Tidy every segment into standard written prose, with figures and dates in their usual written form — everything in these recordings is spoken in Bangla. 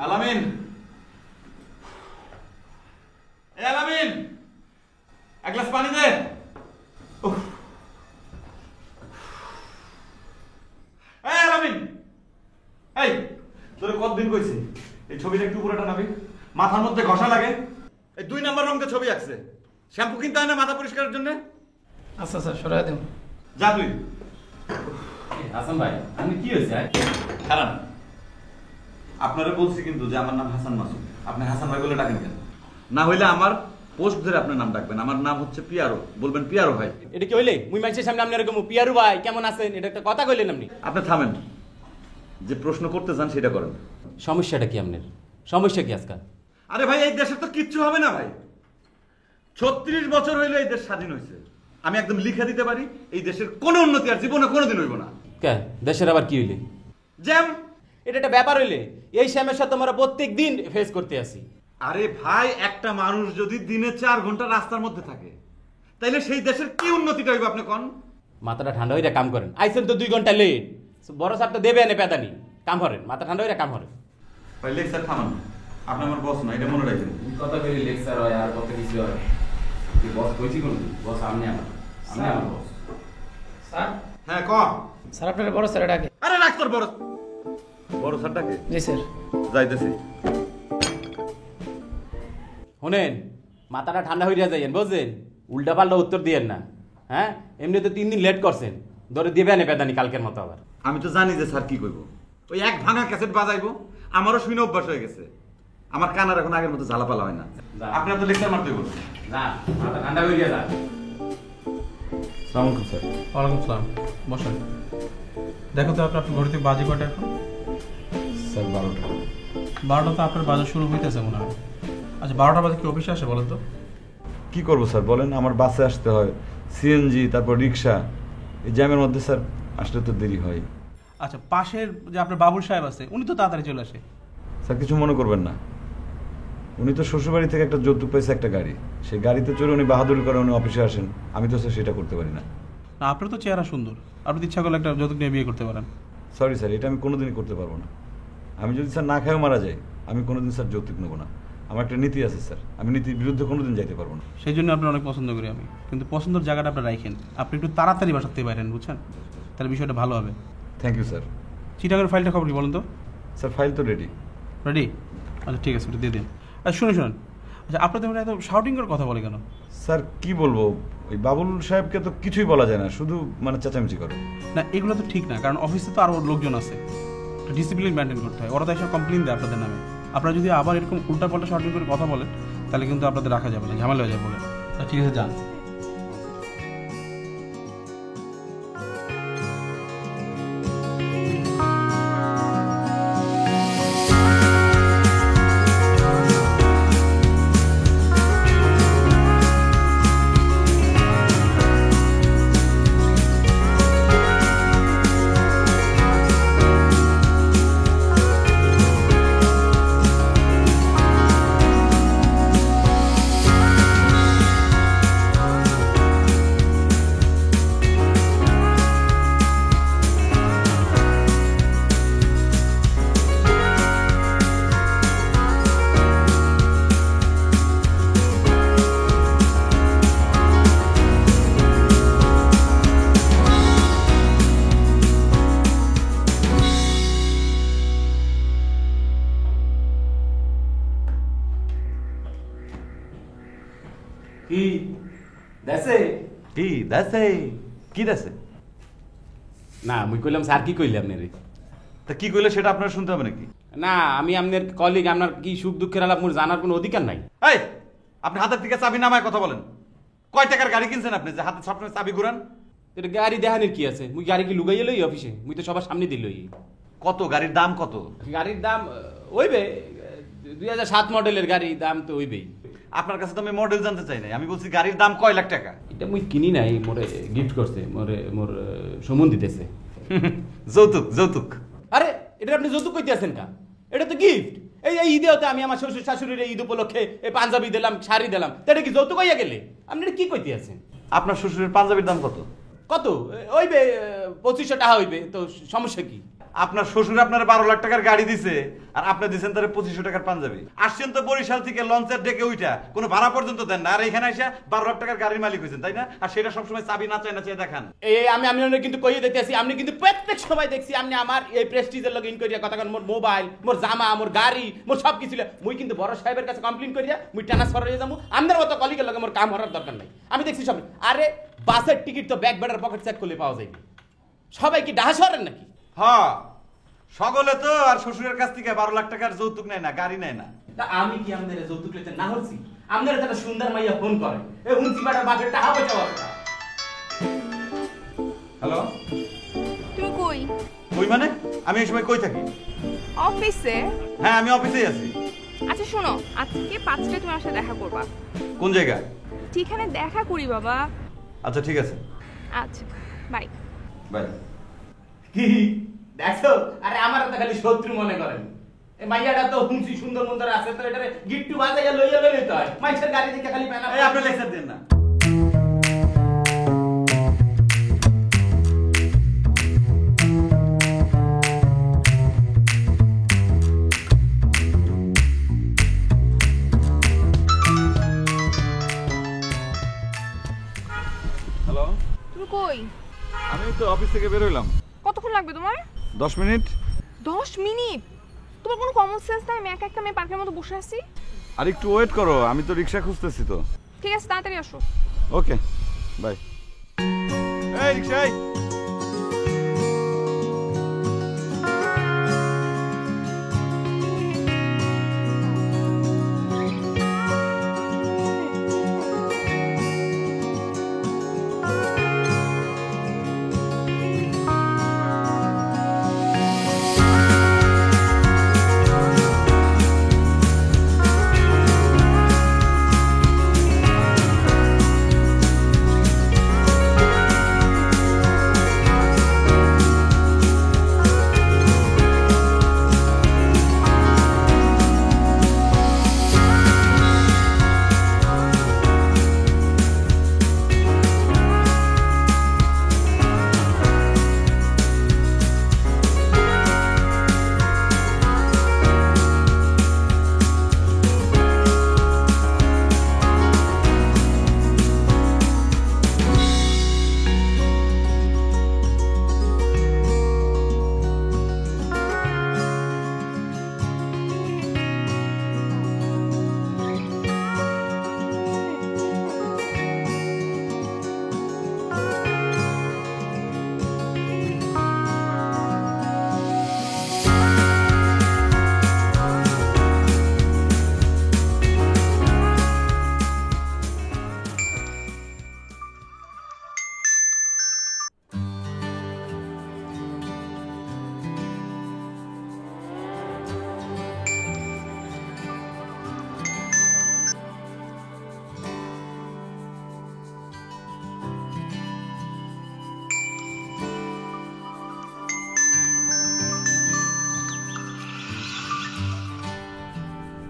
আলামিন, এ আলামিন, এক গ্লাস পানি দে। এই আলামিন, এই তোরে কতদিন কইছি এই ছবিটা একটু পুরোটা নাবি, মাথার মধ্যে ঘষা লাগে। এই 2 নাম্বার রঙের ছবি আঁকছে, শ্যাম্পু কিনতে হয় না মাথা পরিষ্কারের জন্য? আচ্ছা স্যার, সরাই দেন। যা তুই। হাসান ভাই, আমি কি হয়েছে? হারান, আপনারা বলছি কিন্তু যে আমার নাম হাসান মাসুদ, আপনি হাসান ভাই বলে ডাকেন কেন? না হইলে আমার পোস্ট ধরে আপনার নাম ডাকবেন। আমার নাম হচ্ছে পিয়ারো, বলবেন পিয়ারো ভাই। এটা কি হইলে? মুই মানুষের সামনে আপনি এরকম পিয়ারু ভাই কেমন আছেন এটা একটা কথা কইলেন আপনি? আপনি থামেন, যে প্রশ্ন করতে চান সেটা করেন। সমস্যাটা কি আপনার? সমস্যা কি আজকাল? আরে ভাই, এই দেশে তো কিচ্ছু হবে না ভাই। 36 বছর হইলো এই দেশ স্বাধীন হয়েছে। আমি একদম লিখে দিতে পারি এই দেশের কোনো উন্নতি আর জীবনে কোনোদিন হইব না। কে দেশের আবার কি হইলে? জ্যাম। এটা একটা ব্যাপার হইলে? এই সমস্যা তো আমরা প্রত্যেক দিন ফেস করতে আসি। আরে ভাই, একটা মানুষ যদি দিনে 4 ঘন্টা রাস্তার মধ্যে থাকে তাইলে সেই দেশের কি উন্নতিটা হইব আপনি কোন? মাথাটা ঠান্ডা হইরা কাম করেন। আইছেন তো 2 ঘন্টা লেট, বড় সাপটা দেবে এনে পেদানি কাম করেন। মাথা ঠান্ডা হইরা কাম করেন। ভাই লেকচার থামান, আপনি আমার বস না, এটা মনে রাখবেন। কথা কইলে লেকচার হয় আর কত কিছু হয়। কি বস কইছি কোন? বস আপনি আমার বস। স্যার? হ্যাঁ ক। স্যার আপনার বড় স্যার ডাকে। আরে রাখ তোর বড় বড় স্যারটাকে। জি স্যার। যাইতেছি। শুনেন, মাথাটা ঠান্ডা হইয়া যাইয়েন বুঝছেন? উল্টা পাল্টা উত্তর দিয়েন না। হ্যাঁ, এমনি তো 3 দিন লেট করছেন, ধরে দিবে না পেদানি কালকের মতো আবার। আমি তো জানি যে স্যার কি কইব। ওই এক ভাঙা ক্যাসেট বাজাইবো, আমারও শুনে অভ্যাস হয়ে গেছে। আমার কানার এখন আগের মতো ঝালাপালা হয় না। আপনার তো লেকচার মারতে বলছেন। না, মাথা ঠান্ডা হইয়া যা। সালাম আলাইকুম স্যার। ওয়ালাইকুম সালাম, বসেন। দেখো তো আপনার ঘড়িতে বাজে কয়টা এখন? স্যার 12টা। 12টা তো আপনার বাজার শুরু হইতেছে মনে হয়। আচ্ছা, 12টা বাজে কি অফিসে আসে বলেন তো? কি করবো স্যার বলেন, আমার বাসে আসতে হয়, সিএনজি, তারপর রিক্সা, এই জ্যামের মধ্যে স্যার আসলে তো দেরি হয়। আচ্ছা, পাশের যে আপনার বাবুল সাহেব আছে উনি তো তাড়াতাড়ি চলে আসে। স্যার কিছু মনে করবেন না, উনি তো শ্বশুরবাড়ি থেকে একটা যৌতুক পাইছে, একটা গাড়ি, সেই গাড়িতে চড়ে উনি বাহাদুরি করে উনি অফিসে আসেন। আমি তো স্যার সেটা করতে পারি না। না, আপনার তো চেহারা সুন্দর, আপনি ইচ্ছা করলে একটা যৌতুক নিয়ে বিয়ে করতে পারেন। সরি স্যার, এটা আমি কোনোদিনই করতে পারবো না। আমি যদি স্যার না খেয়েও মারা যাই, আমি কোনোদিন স্যার যৌতুক নেবো না। আমার একটা নীতি আছে স্যার, আমি নীতির বিরুদ্ধে কোনোদিন যাইতে পারবো না। সেই জন্য আপনার অনেক পছন্দ করি আমি, কিন্তু পছন্দের জায়গাটা আপনার রাখেন। আপনি একটু তাড়াতাড়ি বাসাতে পারেন, বুঝছেন? তাহলে বিষয়টা ভালো হবে। Thank you sir. চিটাগের ফাইলটা খবর কি বলুন তো? স্যার ফাইল তো রেডি। রেডি? আচ্ছা ঠিক আছে, ওটা দিয়ে দিন। আচ্ছা শুনুন, আচ্ছা আপনাদের এত শাউটিং করে কথা বলে কেন? স্যার কি বলবো, ওই বাবুল সাহেবকে তো কিছুই বলা যায় না, শুধু মানে চেঁচামেচি করে। না, এগুলো তো ঠিক না, কারণ অফিসে তো আরও লোকজন আছে, ডিসিপ্লিন মেনটেন করতে হয়। ওরা তো এসব কমপ্লেন দেয় আপনাদের নামে। আপনারা যদি আবার এরকম উল্টাপাল্টা শাউটিং করে কথা বলেন তাহলে কিন্তু আপনাদের রাখা যাবে না, ঝামেলা হয়ে যাবে বলে। ঠিক আছে, যান। কি দেশে? কি দেশে? কি দেশে? না, মুই কইলাম স্যার কি কইলে আপনার? তা কি কইলে সেটা আপনার শুনতে হবে নাকি? না, আমি আপনার কলিগ, আপনার কি সুখ দুঃখের আলাপ মোর জানার কোনো অধিকার নাই। এই, আপনি হাতের থেকে চাবি নামায় কথা বলেন। কয় টাকার গাড়ি কিনছেন আপনি যে হাতে সবসময় চাবি ঘুরান? এটা গাড়ি দেখানোর কি আছে? মুই গাড়ি কি লুগাইয়ে লই অফিসে? মুই তো সবার সামনে দিলই। কত গাড়ির দাম কত? গাড়ির দাম ওইবে 2007 মডেলের গাড়ি, দাম তো ওইবেই। আপনার কাছে তো আমি মডেল জানতে চাই নাই, আমি বলছি গাড়ির দাম কয় লাখ টাকা? এটা মুই কিনি নাই, মোরে গিফট করছে, মোর সম্বন্ধ দিতেছে। যৌতুক যৌতুক। আরে এটা আপনি যৌতুক কইতে আছেন কা? এটা তো গিফট। এই ঈদে হতে আমি আমার শ্বশুর শাশুড়ির ঈদ উপলক্ষে এই পাঞ্জাবি দিলাম, শাড়ি দিলাম, এটা কি যৌতুক হইয়া গেলে? আপনি এটা কি কইতে আছেন? আপনার শ্বশুরের পাঞ্জাবির দাম কত? কত হইবে? 2500 টাকা হইবে, তো সমস্যা কি? আপনার শ্বশুর আপনার 12 লাখ টাকার গাড়ি দিছে আর আপনি দিছেন তার 2500 টাকার পাঞ্জাবি। আসছেন তো বরিশাল থেকে লঞ্চের ডেকে উইটা কোনো ভাড়া পর্যন্ত দেন না, আর এখানে এসে 12 লাখ টাকার গাড়ির মালিক হয়েছেন, তাই না? আর সেটা সবসময় চাবি না চাই দেখান। এই আমি আপনার কিন্তু কইয়ে দিতেছি, আপনি কিন্তু প্রত্যেক সময় দেখছি আপনি আমার এই প্রেস্টিজের লগে ইন করিয়া কথা কন, মোর মোবাইল, মোর জামা, মোর গাড়ি, মোর সব কিছু মুই কিন্তু বড় সাহেবের কাছে কমপ্লেইন করিয়া মুই ট্রান্সফার হয়ে যাবো। আপনার মতো কলিগের লগে মোর কাম হওয়ার দরকার নাই। আমি দেখছি সব। আরে বাসের টিকিট তো ব্যাগ ব্যাডার পকেট চেক করলে পাওয়া যায়। সবাই কি ডাহা শহরের নাকি? হ্যাঁ, সকলে তো আর শ্বশুরের কাছ থেকে 12 লাখ টাকার যৌতুক নেয় না, গাড়ি নেয় না। তা আমি কি আপনাদের যৌতুক লইতে না হচ্ছি? আপনার একটা সুন্দর মাইয়া ফোন করে, এ হুনছি বাটার বাপের টাকা পয়সা আছে। হ্যালো, তুমি কই? কই মানে? আমি এই সময় কই থাকি? অফিসে। হ্যাঁ, আমি অফিসেই আছি। আচ্ছা শোনো, আজকে 5টায় তুমি আমার সাথে দেখা করবা। কোন জায়গায়? ঠিকানে দেখা করি বাবা। আচ্ছা ঠিক আছে, আচ্ছা বাই। বাই। কি দেখছো? আরে আমার তো খালি শত্রু মনে করেন। এই মাইয়াটা তো হুনছি সুন্দর সুন্দর আছে, তো এটারে গিট্টু বাজাইয়া লইয়া লইতে হয়। মাইছের গাড়ি থেকে খালি প্যানা। এই আপনি লেকচার দেন না। হ্যালো, তুমি কই? আমি তো অফিস থেকে বের হইলাম। কতক্ষণ লাগবে তোমার? 10 মিনিট। 10 মিনিট? তোমার কোনো কমন সেন্স নাই? আমি একা একটা মেয়ে পার্কের মতো বসে আছি। আর একটু ওয়েট করো, আমি তো রিকশা খুঁজতেছি তো। ঠিক আছে, তাড়াতাড়ি আসো। ওকে, বাই। এই রিকশা, এই।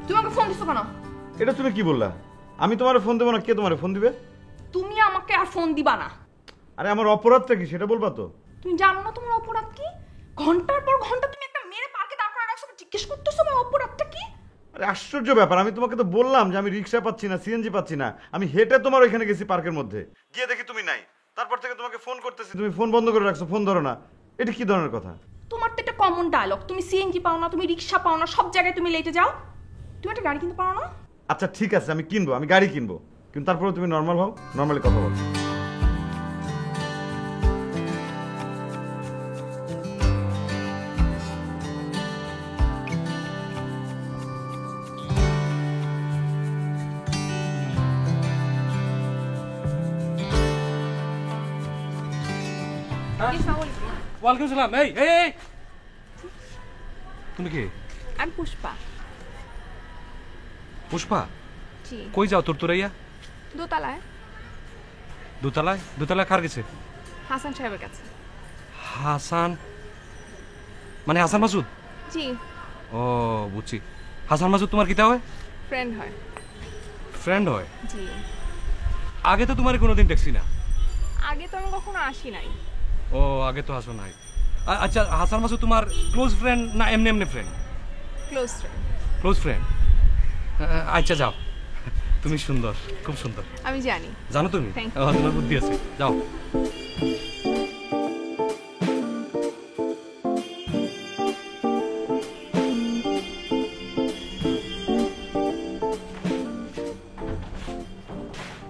তুমি আমাকে ফোন দিছো কেন? এটা তুমি কি বললা? আমি তোমারে ফোন দেবো না, কে তোমারে ফোন দিবে? তুমি আমাকে আর ফোন দিবা না। আরে আমার অপরাধটা কি সেটা বলবা তো? তুমি জানো না তোমার অপরাধ কি? ঘন্টার পর ঘন্টা তুমি একটা মেয়ের পার্কে দাঁড় করায় রাখছো, জিজ্ঞেস করতেছো আমার অপরাধটা কি? আরে আশ্চর্য ব্যাপার, আমি তোমাকে তো বললাম যে আমি রিকশা পাচ্ছি না, সিএনজি পাচ্ছি না, আমি হেঁটে তোমার ওইখানে গেছি পার্কের মধ্যে, গিয়ে দেখি তুমি নাই। তারপর থেকে তোমাকে ফোন করতেছি, তুমি ফোন বন্ধ করে রাখছো, ফোন ধরো না। এটা কি ধরনের কথা? তোমার তো একটা কমন ডায়লগ, তুমি সিএনজি পাও না, তুমি রিকশা পাও না, সব জায়গায় তুমি লেটে যাও। তুমি একটা গাড়ি কিনতে পারো না? আচ্ছা ঠিক আছে, আমি কিনবো, আমি গাড়ি কিনবো, কিন্তু তারপরে তুমি নর্মাল হও, নর্মালি কথা বলো। ওয়ালাইকুম সালাম। এই এই এই তুমি কি? আমি পুষ্পা। পুষ্পা? জি। কই যাও তুরতুরাইয়া? দোতলায়। দোতলায়? দোতলায় কার গেছে? হাসান সাহেবের কাছে। হাসান মানে হাসান মাসুদ? জি। ও বুঝছি। হাসান মাসুদ তোমার কিতা হয়? ফ্রেন্ড হয়। ফ্রেন্ড হয়? জি। আগে তো তোমার কোনোদিন দেখছি না। আগে তো আমি কখনো আসি নাই। ও আগে তো আসো নাই। আচ্ছা হাসান মাসুদ তোমার ক্লোজ ফ্রেন্ড না এমনি এমনি friend? Close friend. Close friend. আচ্ছা যাও, তুমি সুন্দর, খুব সুন্দর। আমি জানি। জানো তুমি? Thank তোমার বুদ্ধি আছে, যাও।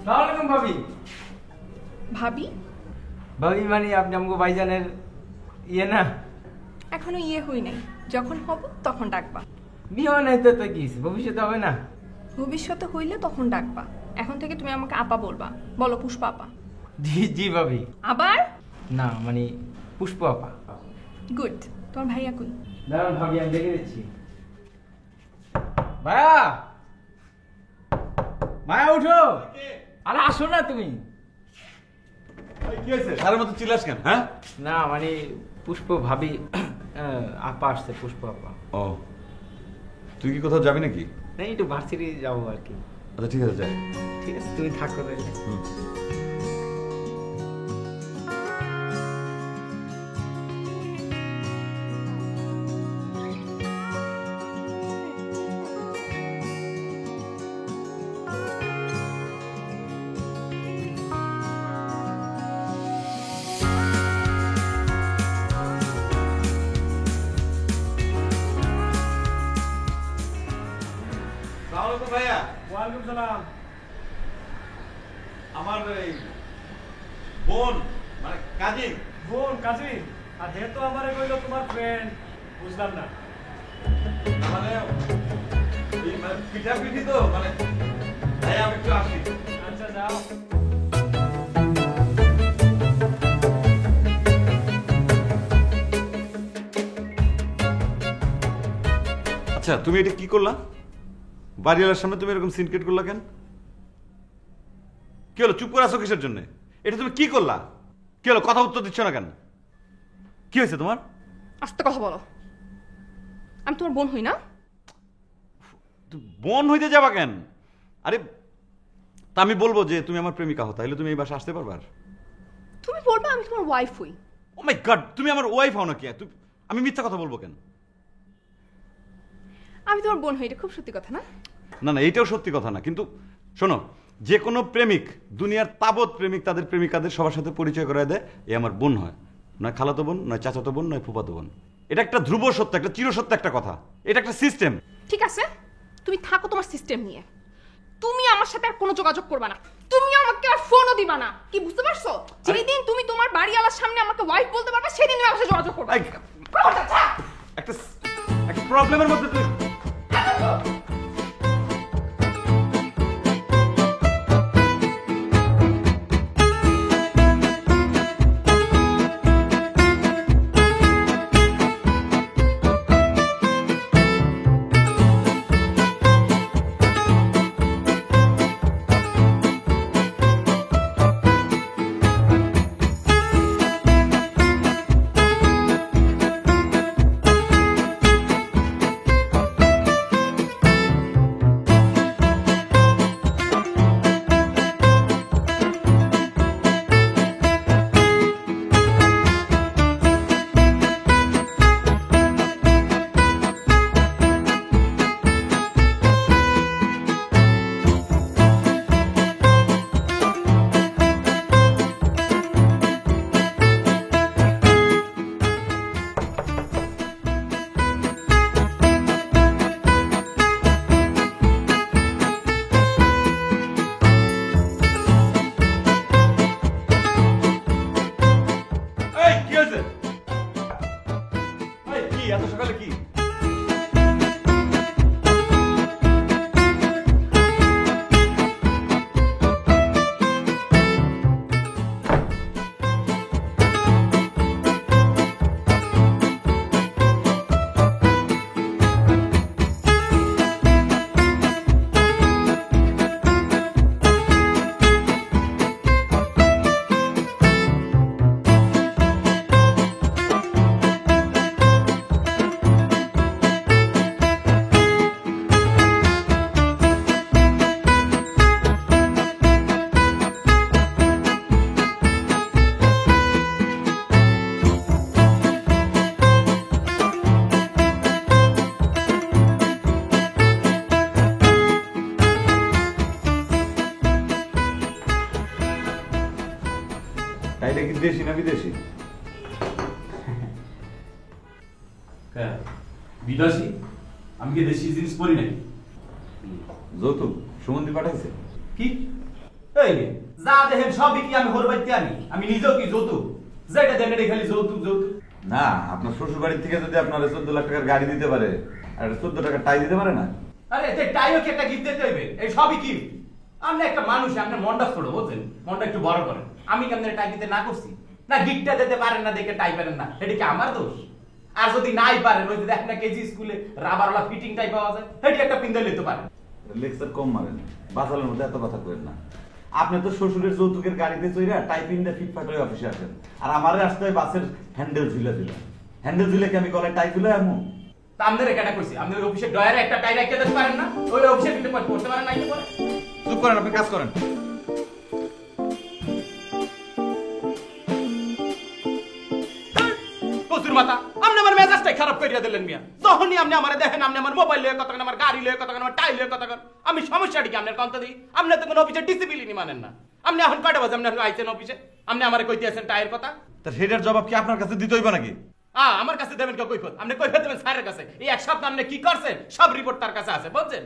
সালামালাইকুম ভাবি। ভাবি? ভাবি মানে আপনি আমাকে ভাইজানের ইয়ে না? এখনো ইয়ে হই নাই, যখন হব তখন ডাকবা। বিয়ে হয় নাই তো কি ভবিষ্যতে হবে না? ভবিষ্যতে হইলে তখন ডাকবা, এখন থেকে তুমি আমাকে আপা বলবা। বলো পুষ্পা আপা। জি জি ভাবি। আবার? না মানে পুষ্প আপা। গুড। তোমার ভাইয়া কই? দাঁড়ান ভাবি, আমি দেখে দিচ্ছি। ভাইয়া, ভাইয়া উঠো। আরে আসো না তুমি। কি হয়েছে সারের মতো চিল্লাস কেন? হ্যাঁ না মানে পুষ্প ভাবি আপা আসছে, পুষ্প আপা। ও, তুই কি কোথাও যাবি নাকি? না একটু ভার্সিটি যাবো আর কি। আচ্ছা ঠিক আছে, যাই। ঠিক আছে তুমি থাকো তাইলে। আসসালামু আলাইকুম ভাইয়া। ওয়ালাইকুম সালাম। আমার এই বোন মানে কাজিন। বোন কাজিন? আর হে তো আমারে কইলো তোমার ফ্রেন্ড, বুঝলাম না। মানে এই মানে পিঠাপিঠি তো মানে ভাইয়া আমি একটু আসি। আচ্ছা যাও। আচ্ছা তুমি এটা কি করলা? বাড়িওয়ালার সামনে তুমি এরকম সিনক্রেট করলা কেন? কি হলো, চুপ করে আছো কিসের জন্য? এটা তুমি কি করলা? কি হলো, কথা উত্তর দিচ্ছ না কেন? কি হয়েছে তোমার? আস্তে কথা বলো। আমি তোমার বোন হই না? বোন হইতে যাবা কেন? আরে তা আমি বলবো যে তুমি আমার প্রেমিকা হও, তাহলে তুমি এই বাসা আসতে পারবা? তুমি বলবা আমি তোমার ওয়াইফ হই। ও মাই গড, তুমি আমার ওয়াইফ হও নাকি? আমি মিথ্যা কথা বলবো কেন? আমি তোমার বোন হই, এটা খুব সত্যি কথা না? না না, এইটাও সত্যি কথা না, কিন্তু শোনো, যে কোনো প্রেমিক, দুনিয়ার তাবৎ প্রেমিক তাদের প্রেমিকাদের সবার সাথে পরিচয় করায় দেয় এ আমার বোন হয়, নয় খালাতো বোন, নয় চাচাতো বোন, নয় ফুফাতো বোন। এটা একটা ধ্রুব সত্য, একটা চিরসত্য একটা কথা, এটা একটা সিস্টেম। ঠিক আছে, তুমি থাকো তোমার সিস্টেম নিয়ে। তুমি আমার সাথে আর কোনো যোগাযোগ করবে না, তুমি আমাকে আর ফোনও দিবা না, কি বুঝতে পারছো? যেদিন তুমি তোমার বাড়িওয়ালার সামনে আমাকে ওয়াইফ বলতে পারবে সেদিন তুমি আমার সাথে যোগাযোগ করবে। একটা প্রবলেমের মধ্যে তুই এটা কি দেশি না বিদেশি? বিদেশি? আমি কি দেশি জিনিস পরি নাই? যৌতুক সুমন্দি পাঠাইছে? কি এই যা দেখেন সবই কি আমি হরবাইতে আনি? আমি নিজেও কি যৌতুক? যেটা দেন এটা খালি যৌতুক যৌতুক। না, আপনার শ্বশুর বাড়ির থেকে যদি আপনার 14 লাখ টাকার গাড়ি দিতে পারে আর 14 টাকার টাই দিতে পারে না? আরে এতে টাইও কি একটা গিফট দিতে হইবে? এই সবই কি? আপনি একটা মানুষ, আপনার মনটা ছোট বুঝছেন, মনটা একটু বড় করেন। আমি কি আপনার টাই দিতে না করছি? না গিফটটা দিতে পারেন না দেখে টাই পারেন না, এটা কি আমার দোষ? আর যদি নাই পারেন, ওই যে দেখেন না কেজি স্কুলে রাবারওয়ালা ফিটিং টাই পাওয়া যায়, সেটি একটা পিন্দে নিতে পারেন। লেকচার কম মারেন, বাজারের মধ্যে এত কথা কইেন না। আপনি তো শ্বশুরের যৌতুকের গাড়িতে চইরা টাইপিংটা ফিটফাট হয়ে অফিসে আসেন, আর আমারে আসতে হয় বাসের হ্যান্ডেল ঝুলে ঝুলে। হ্যান্ডেল ঝুলে কি আমি গলায় টাই ঝুলে এমন? তা আপনাদের কেটা কইছি, আপনাদের অফিসে ডয়ারে একটা টাই রাখতে দিতে পারেন না? ওই অফিসে কিন্তু করতে পারেন না, কি করে? চুপ করেন, আপনি কাজ করেন। কচুর মাথা, আপনি আমার মেজাজটাই খারাপ করিয়া দিলেন মিয়া। যখনই আপনি আমারে দেখেন, আপনি আমার মোবাইল লয়ে কথা কেন, আমার গাড়ি লয়ে কথা কেন, আমার টাই লয়ে কথা কেন, আমি সমস্যাটি কি আপনার কন্ত দিই? আপনি তো কোনো অফিসে ডিসিপ্লিনই মানেন না। আপনি এখন কয়টা বাজে আপনি আইছেন অফিসে? আপনি আমারে কইতে আছেন টাইয়ের কথা? তার সেটার জবাব কি আপনার কাছে দিতে হইবা নাকি? আমার কাছে দেবেন কেউ কৈফত? আপনি কৈফত দেবেন স্যারের কাছে। এই এক সপ্তাহ আপনি কি করছেন সব রিপোর্ট তার কাছে আছে, বুঝছেন?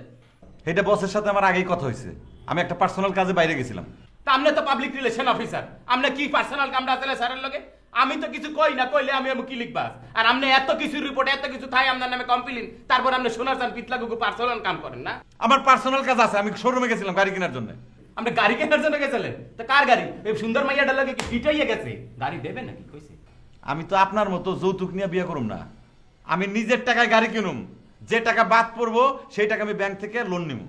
এটা বসের সাথে আমার আগেই কথা হয়েছে, আমি একটা পার্সোনাল কাজে বাইরে গেছিলাম। তা আপনি তো পাবলিক রিলেশন অফিসার, আপনি কি পার্সোনাল কামটা আছে স্যারের লগে? আমি তো কিছু কই না, কইলে আমি কি লিখবা? আর আপনি এত কিছু রিপোর্ট, এত কিছু থাই আপনার নামে কমপ্লেইন, তারপর আপনি শোনার চান পিতলা গুগু পার্সোনাল কাম করেন না? আমার পার্সোনাল কাজ আছে, আমি শোরুমে গেছিলাম গাড়ি কেনার জন্য। আপনি গাড়ি কেনার জন্য গেছিলেন? তো কার গাড়ি? এই সুন্দর মাইয়াটার লগে কি ফিট হইয়া গেছে? গাড়ি দেবে নাকি কইছে? আমি তো আপনার মতো যৌতুক নিয়ে বিয়ে করুম না, আমি নিজের টাকায় গাড়ি কিনুম। যে টাকা বাদ পড়বো সেই টাকা আমি ব্যাংক থেকে লোন নিব।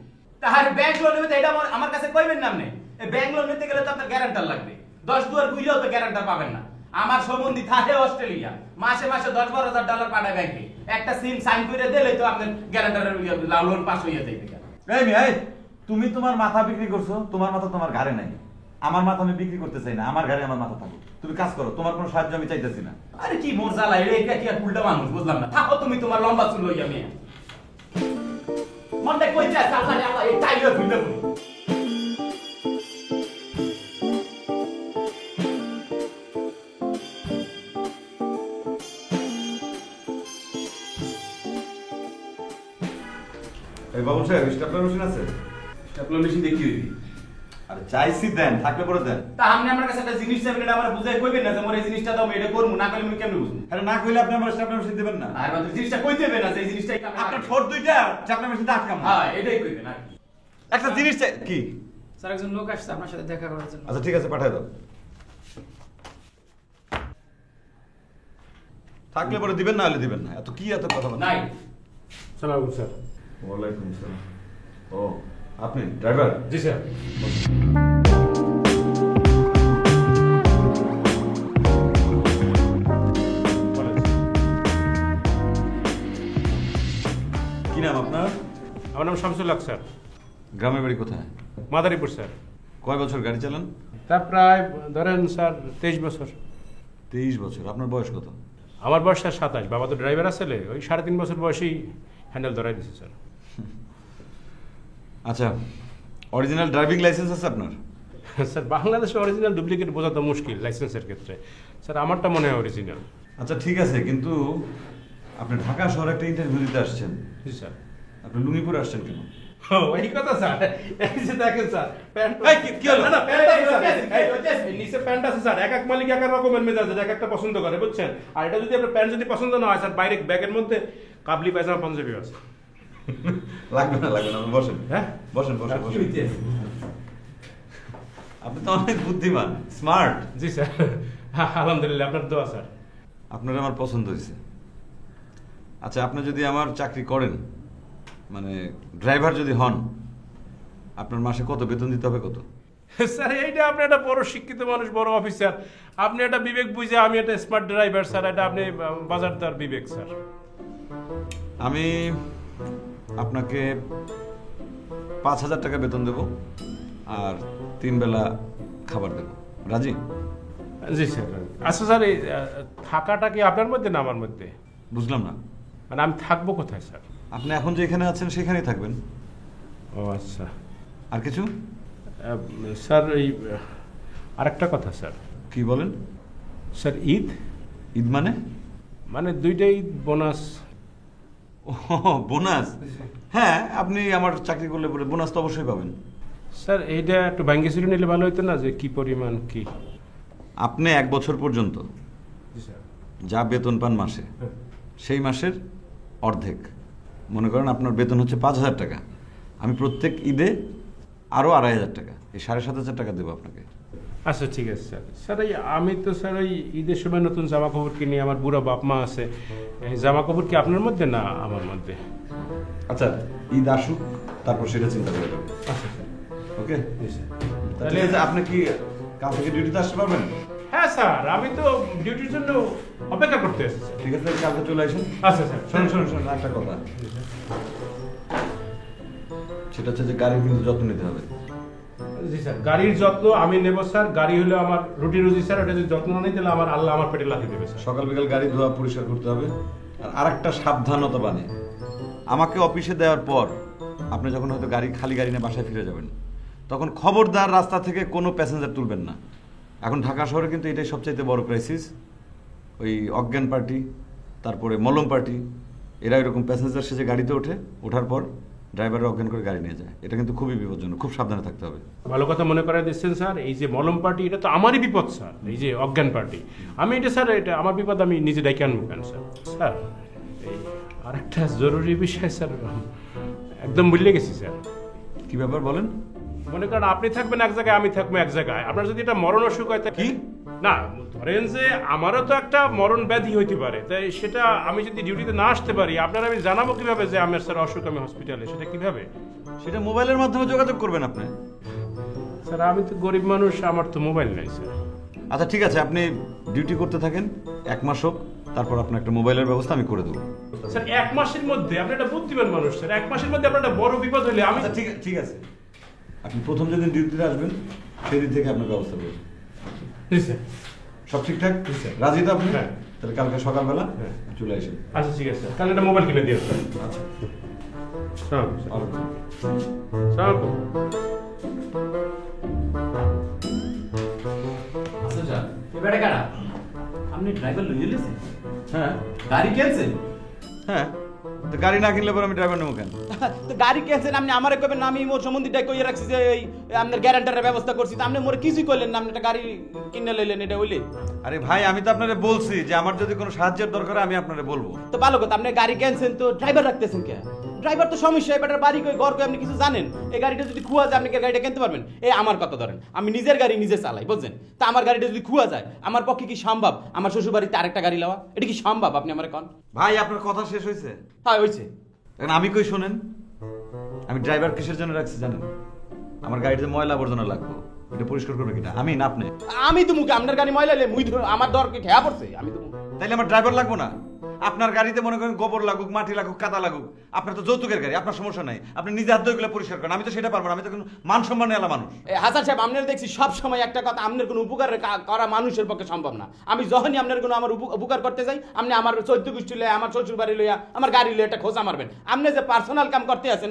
তাহলে ব্যাংক লোন নেবে, এটা আমার কাছে কইবেন না আপনি? এই ব্যাংক লোন নিতে গেলে তো আপনার গ্যারান্টার লাগবে। 10 দুয়ার কইলেও তো গ্যারান্টার পাবেন না। আমার সম্বন্ধী থাকে অস্ট্রেলিয়া, মাসে মাসে $10-12,000 পাঠায় ব্যাংকে। একটা সিম সাইন করে দিলে তো আপনার গ্যারান্টারের লোন পাস হইয়া যাবে। এই মেয়ে, তুমি তোমার মাথা বিক্রি করছো, তোমার মাথা তোমার ঘাড়ে নাই। আমার মাথা আমি বিক্রি করতে চাই না, আমার ঘাড়ে আমার মাথা থাকো। তুমি কাজ করো, তোমার কোনো সাহায্য আমি চাইতেছি না। আরে কি মোর জ্বালা, এটা কি আর উল্টা মানুষ? বুঝলাম না। থাকো তুমি তোমার লম্বা চুল লইয়া মেয়ে। মনটা কইতে আছে আল্লাহ রে আল্লাহ, এই টাইলো ভিড়ে পড়ি। এই বাবু সাহেব, স্টাপলার মেশিন আছে? স্টাপলার মেশিন দেখি হইবি? আরে চাইছি দেন, থাকলে পরে দেন। তা আপনি আমার কাছে একটা জিনিস চাইবেন, এটা আমার বুঝাই কইবেন না যে মোর এই জিনিসটা দাও, আমি এটা করব না, কইলে আমি কেমনে বুঝবো? আরে না কইলে আপনি আমার স্টাপলার মেশিন দিবেন না? আর বাদ জিনিসটা কইতে হবে না যে এই জিনিসটাই কামে আপনার ঠোঁট দুইটা স্টাপলার মেশিনটা আটকাম। হ্যাঁ, এটাই কইবেন। আর একটা জিনিস চাই কি? স্যার একজন লোক আসছে আপনার সাথে দেখা করার জন্য। আচ্ছা ঠিক আছে, পাঠাই দাও। থাকলে পরে দিবেন, না হলে দিবেন না। এত কি এত কথা বলেন? নাই সালাম স্যার। ওয়ালাইকুম আসসালাম। ও আপনি ড্রাইভার? জি স্যার। কি নাম আপনার? আমার নাম শামসুল হক স্যার, গ্রামের বাড়ি কোথায়? মাদারীপুর স্যার। কয় বছর গাড়ি চালান? তা প্রায় ধরেন স্যার 23 বছর। 23 বছর। আপনার বয়স কত? আমার বয়স স্যার 27। বাবা তো ড্রাইভার আসলে ওই 3.5 বছর বয়সেই হ্যান্ডেল ধরাই দিছে স্যার। আচ্ছা, অরিজিনাল ড্রাইভিং লাইসেন্স আছে আপনার? স্যার বাংলাদেশে অরিজিনাল ডুপ্লিকেট বোঝা তো মুশকিল লাইসেন্সের ক্ষেত্রে। স্যার আমারটা মনে হয় অরিজিনাল। আচ্ছা ঠিক আছে, কিন্তু আপনি ঢাকা শহরে একটা ইন্টারভিউ দিতে আসছেন, জি স্যার। আপনি লুঙ্গি পরে আসছেন কেন? ওই কথা স্যার, এই যে দেখেন স্যার প্যান্ট। এই, কি হলো? না না, প্যান্ট আছে স্যার, এই নিচে প্যান্ট আছে স্যার। এক এক মালিক এক এক রকমের মেজাজ, এক একটা পছন্দ করে বুঝছেন। আর এটা যদি আপনার প্যান্ট যদি পছন্দ না হয় স্যার, বাইরে ব্যাগের মধ্যে কাবলি পায়জামা পাঞ্জাবি আছে। লাগবে না, লাগবে না, আপনি বসেন। হ্যাঁ বসেন বসেন বসেন। আপনি তো অনেক বুদ্ধিমান, স্মার্ট। জি স্যার, আলহামদুলিল্লাহ, আপনার দোয়া স্যার। আপনার আমার পছন্দ হয়েছে। আচ্ছা, আপনি যদি আমার চাকরি করেন, মানে ড্রাইভার যদি হন, আপনার মাসে কত বেতন দিতে হবে? কত? স্যার এইটা আপনি একটা বড় শিক্ষিত মানুষ, বড় অফিসার, আপনি একটা বিবেক বুঝে, আমি একটা স্মার্ট ড্রাইভার স্যার, এটা আপনি বাজারদার বিবেক স্যার। আমি আপনাকে 5,000 টাকা বেতন দেব আর 3 বেলা খাবার দেব। রাজি? জি স্যার। আচ্ছা স্যার, এই থাকাটা কি আপনার মধ্যে না আমার মধ্যে? বুঝলাম না। মানে আমি থাকবো কোথায় স্যার? আপনি এখন যেখানে আছেন সেখানেই থাকবেন। ও আচ্ছা। আর কিছু? স্যার এই আরেকটা কথা স্যার, কি বলেন? স্যার ঈদ ঈদ মানে? মানে দুইটাই বোনাস। ও বোনাস, হ্যাঁ আপনি আমার চাকরি করলে পরে বোনাস তো অবশ্যই পাবেন। স্যার এইটা একটু ব্যাংকে ছিল নিলে ভালো হতো না, যে কি পরিমাণ কি? আপনি 1 বছর পর্যন্ত যা বেতন পান মাসে, সেই মাসের অর্ধেক, মনে করেন আপনার বেতন হচ্ছে 5,000 টাকা, আমি প্রত্যেক ঈদে আরও 2,500 টাকা, এই 7,500 টাকা দেবো আপনাকে। আচ্ছা ঠিক আছে স্যার। স্যার এই আমি তো স্যার ওই ঈদের সময় নতুন জামা কাপড় কিনি, আমার বুড়া বাপ মা আছে, এই জামা কাপড় কি আপনার মধ্যে না আমার মধ্যে? আচ্ছা ঈদ আসুক, তারপর সেটা চিন্তা করে দেবো। আচ্ছা স্যার, ওকে জি স্যার। তাহলে আপনি কি কাল থেকে ডিউটিতে আসতে পারবেন? হ্যাঁ স্যার, আমি তো ডিউটির জন্য অপেক্ষা করতে এসেছি স্যার। ঠিক আছে, কালকে চলে আসুন। আচ্ছা স্যার। শোনুন একটা কথা, সেটা হচ্ছে যে গাড়ির কিন্তু যত্ন নিতে হবে। জি স্যার, গাড়ির যত্ন আমি নেব স্যার। গাড়ি হলো আমার রুটি রুজি স্যার, ওটা যদি যত্ন না নিই তাহলে আমার আল্লাহ আমার পেটে লাথি দেবে স্যার। সকাল বিকাল গাড়ি ধোয়া পরিষ্কার করতে হবে। আর আরেকটা সাবধানতা বাণী, আমাকে অফিসে দেওয়ার পর আপনি যখন হয়তো খালি গাড়ি নিয়ে বাসায় ফিরে যাবেন, তখন খবরদার রাস্তা থেকে কোনো প্যাসেঞ্জার তুলবেন না। এখন ঢাকা শহরে কিন্তু এটাই সবচাইতে বড় ক্রাইসিস। ওই অজ্ঞান পার্টি, তারপরে মলম পার্টি, এরা এরকম প্যাসেঞ্জার সেজে গাড়িতে ওঠার পর ড্রাইভারের অজ্ঞান করে গাড়ি নিয়ে যায়। এটা কিন্তু খুবই বিপজ্জনক, খুব সাবধানে থাকতে হবে। ভালো কথা মনে করাই দিচ্ছেন স্যার। এই যে মলম পার্টি, এটা তো আমারই বিপদ স্যার। এই যে অজ্ঞান পার্টি, আমি এটা স্যার, এটা আমার বিপদ, আমি নিজে ডেকে আনবো কেন স্যার? স্যার এই আরেকটা জরুরি বিষয় স্যার, একদম ভুলে গেছি স্যার। কি ব্যাপার বলেন? মনে করেন আপনি থাকবেন এক জায়গায়, আমি থাকবো এক জায়গায়, আপনার যদি এটা মরণ অসুখ হয় তা কি? না ধরেন যে আমারও তো একটা মরণ ব্যাধি হইতে পারে, তাই সেটা আমি যদি ডিউটিতে না আসতে পারি, আপনার আমি জানাবো কিভাবে যে আমার স্যার অসুখ, আমি হসপিটালে? সেটা কিভাবে? সেটা মোবাইলের মাধ্যমে যোগাযোগ করবেন আপনি। স্যার আমি তো গরিব মানুষ, আমার তো মোবাইল নাই স্যার। আচ্ছা ঠিক আছে, আপনি ডিউটি করতে থাকেন 1 মাস হোক, তারপর আপনার একটা মোবাইলের ব্যবস্থা আমি করে দেবো। স্যার 1 মাসের মধ্যে? আপনি একটা বুদ্ধিমান মানুষ স্যার, 1 মাসের মধ্যে আপনার একটা বড় বিপদ হলে আমি... আচ্ছা ঠিক আছে, আপনি প্রথম যেদিন ডিউটিতে আসবেন সেদিন থেকে আপনার ব্যবস্থা করবেন। জি স্যার। সব ঠিকঠাক? রাজি তো আপনি? হ্যাঁ। তাহলে কালকে সকালবেলা হ্যাঁ চলে আসেন। আচ্ছা ঠিক আছে স্যার, তাহলে একটা মোবাইল কিনে দিয়ে স্যার। আচ্ছা সালাম ভালো। সালাম। আচ্ছা এবারে কারা আপনি ড্রাইভার লইয়ে এলেছেন? হ্যাঁ গাড়ি কিনছেন? হ্যাঁ, তো গাড়ি না কিনলে পরে আমি ড্রাইভার নেবো কেন? তো গাড়ি কিনছেন আপনি আমারে কইবেন না? আমি মোর সম্বন্ধীটা কইয়া রাখছি যে এই আপনার গ্যারান্টারের ব্যবস্থা করছি, তো আপনি মোরে কিছুই কইলেন না, আপনি একটা গাড়ি কিনে লইলেন, এটা হইলে? আরে ভাই, আমি তো আপনারে বলছি যে আমার যদি কোনো সাহায্যের দরকার হয় আমি আপনারে বলবো। তো ভালো কথা, আপনি গাড়ি কিনছেন তো ড্রাইভার রাখতেছেন কে? ড্রাইভার তো সমস্যা, এবার বাড়ি কই ঘর কই আপনি কিছু জানেন? এই গাড়িটা যদি খুয়া যায় আপনি কি গাড়িটা কিনতে পারবেন? এই আমার কথা ধরেন, আমি নিজের গাড়ি নিজে চালাই, বুঝছেন? তা আমার গাড়িটা যদি খুয়া যায় আমার পক্ষে কি সম্ভব আমার শ্বশুর বাড়িতে আরেকটা গাড়ি লওয়া? এটা কি সম্ভব? আপনি আমারে কোন? ভাই আপনার কথা শেষ হয়েছে? হ্যাঁ হইছে। এখন আমি কই শোনেন, আমি ড্রাইভার কিসের জন্য রাখছি জানেন? আমার গাড়িতে ময়লা আবর্জনা লাগবে, এটা পরিষ্কার করবে কিনা? আমি না আপনি? আমি তো মুখে আপনার গাড়ি ময়লা হলে মুই আমার দর কি ঠেয়া পড়ছে? আমি তো তাইলে আমার ড্রাইভার লাগবো না? আপনার গাড়িতে মনে করেন গোবর লাগুক, মাটি লাগুক, কাদা লাগুক, আপনার তো যৌতুকের গাড়ি, আপনার সমস্যা নাই, আপনি নিজে হাত দিয়ে পরিষ্কার করেন। আমি তো সেটা পারবো না, আমি তো কোনো মান সম্মান এলা মানুষ। হাসান সাহেব, আপনার দেখছি সব সময় একটা কথা, আপনার কোনো উপকার করা মানুষের পক্ষে সম্ভব না। আমি যখনই আপনার কোনো আমার উপকার করতে যাই, আপনি আমার 14 গোষ্ঠী লইয়া, আমার শ্বশুর বাড়ি লইয়া, আমার গাড়ি লইয়া একটা খোঁজা মারবেন। আপনি যে পার্সোনাল কাম করতে আছেন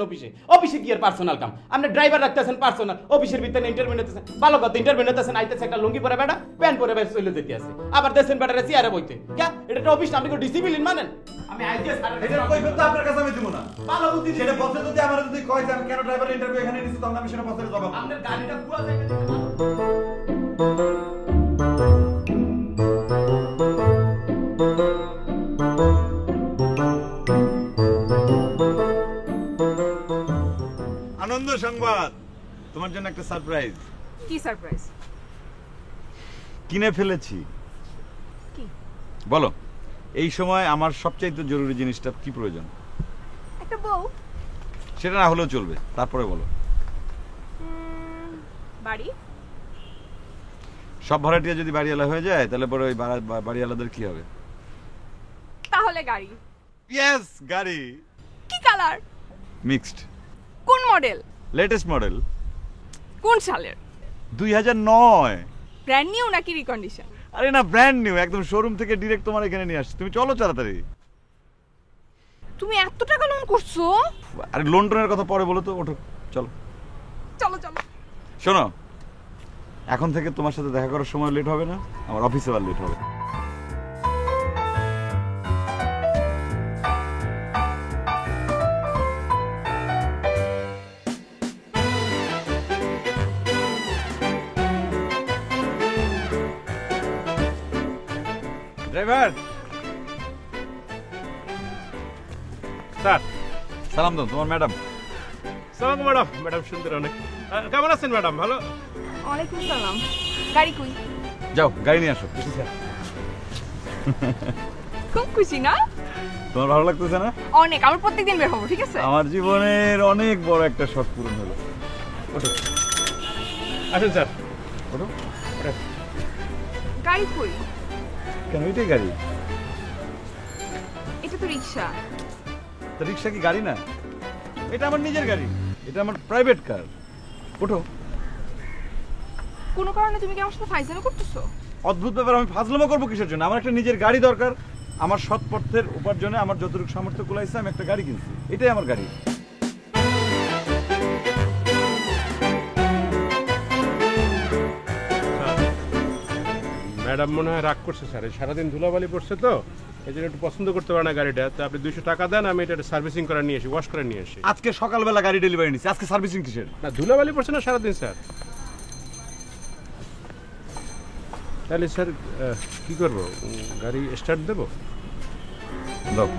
অফিসে কি আর পার্সোনাল কাম? আপনি ড্রাইভার রাখতেছেন পার্সোনাল, অফিসের ভিতরে ইন্টারভিউ নিতেছেন, ভালো কথা ইন্টারভিউ নিতেছেন, আইতেছে একটা লুঙ্গি পরে বেটা, প্যান্ট পরে বেশ চলে যেতে আছে, আবার দেশেন বেটারে চেয়ারে বইতে। কে এটা একটা অফিস, আপনি কোনো ডিসিপ্লিন মানেন? আমি আইতে এটা কই করতে আপনার কাছে আমি দিব না। ভালো বুদ্ধি সেটা বসে যদি আমার যদি কয় যে আমি কেন ড্রাইভার ইন্টারভিউ এখানে নিছি, তখন আমি সেটা বসের জবাব। আপনার গাড়িটা পুরো জায়গা আনন্দ সংবাদ, তোমার জন্য একটা সারপ্রাইজ। কি সারপ্রাইজ? কিনে ফেলেছি। কি? বলো, এই সময় আমার সবচাইতে জরুরি জিনিসটা কি প্রয়োজন? একটা বউ। সেটা না হলেও চলবে, তারপরে বলো। বাড়ি। সব ভাড়াটিয়া যদি বাড়িওয়ালা হয়ে যায় তাহলে পরে ওই বাড়িওয়ালাদের কি হবে? তাহলে গাড়ি। ইয়েস, গাড়ি। কি কালার? মিক্সড। কোন মডেল? Latest model. কোন সালের? 2009। ব্র্যান্ড নিউ নাকি রিকন্ডিশন? আরে না, ব্র্যান্ড নিউ, একদম শোরুম থেকে ডিরেক্ট তোমার এখানে নিয়ে আসছি। তুমি চলো তাড়াতাড়ি। তুমি এত টাকা লোন করছো? আরে লোন টোনের কথা পরে বলো তো, ওঠো চলো। চলো চলো। শোনো, এখন থেকে তোমার সাথে দেখা করার সময় লেট হবে না, আমার অফিসে আর লেট হবে। ড্রাইভার, স্যার সালাম দাও তোমার ম্যাডাম। সালাম ম্যাডাম। ম্যাডাম সুন্দর অনেক। কেমন আছেন ম্যাডাম? ভালো। ওয়ালাইকুম সালাম। গাড়ি কই? যাও গাড়ি নিয়ে আসো। খুব খুশি না? তোমার ভালো লাগতেছে না? অনেক। আমরা প্রত্যেকদিন বের হবো, ঠিক আছে? আমার জীবনের অনেক বড় একটা শখ পূরণ হলো। আসেন স্যার। ওঠো। গাড়ি কই? কেন এটাই গাড়ি? এটা তো রিক্সা। তো রিক্সা কি গাড়ি না? এটা আমার নিজের গাড়ি, এটা আমার প্রাইভেট কার। ওঠো। কোনো কারণে তুমি কি আমার সাথে ফাইজলামি করতেছো? অদ্ভুত ব্যাপার, আমি ফাজলামো করবো কিসের জন্য? আমার একটা নিজের গাড়ি দরকার। আমার সৎ পথের উপার্জনে আমার যতটুকু সামর্থ্য কুলাইছে আমি একটা গাড়ি কিনছি, এটাই আমার গাড়ি। ম্যাডাম মনে হয় রাগ করছে স্যার, এই সারাদিন ধুলাবালি পড়ছে তো এই জন্য একটু পছন্দ করতে পারে না গাড়িটা। তো আপনি 200 টাকা দেন, আমি এটা সার্ভিসিং করে নিয়ে আসি, ওয়াশ করে নিয়ে আসি। আজকে সকালবেলা গাড়ি ডেলিভারি নিচ্ছি, আজকে সার্ভিসিং কিসের? না ধুলাবালি পড়ছে না সারাদিন স্যার। তাহলে স্যার কি করব, গাড়ি স্টার্ট দেবো? দাও।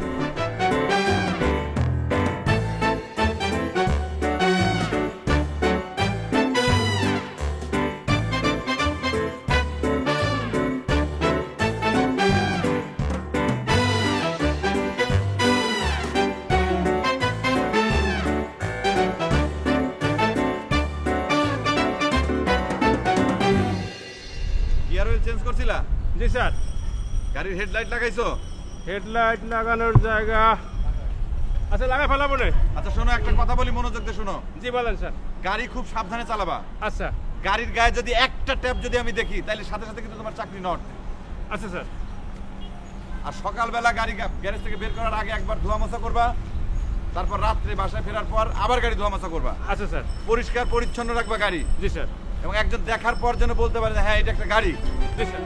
গিয়ার অয়েল চেঞ্জ করছিলা? জি স্যার। গাড়ির হেডলাইট লাগাইছো? হেডলাইট লাগানোর জায়গা আচ্ছা লাগা ফেলাবো না। আচ্ছা শোনো, একটা কথা বলি, মনোযোগ দিয়ে শোনো। জি বলেন স্যার। গাড়ি খুব সাবধানে চালাবা। আচ্ছা গাড়ির গায়ে যদি একটা ট্যাপ যদি আমি দেখি তাহলে সাথে সাথে কিন্তু তোমার চাকরি নট। আচ্ছা স্যার। আর সকালবেলা গাড়ি গ্যারেজ থেকে বের করার আগে একবার ধোয়া মোছা করবা, তারপর রাত্রে বাসায় ফেরার পর আবার গাড়ি ধোয়া মোছা করবা। আচ্ছা স্যার। পরিষ্কার পরিচ্ছন্ন রাখবা গাড়ি। জি স্যার। এবং একজন দেখার পর যেন বলতে পারে যে হ্যাঁ এটা একটা গাড়ি। জি স্যার।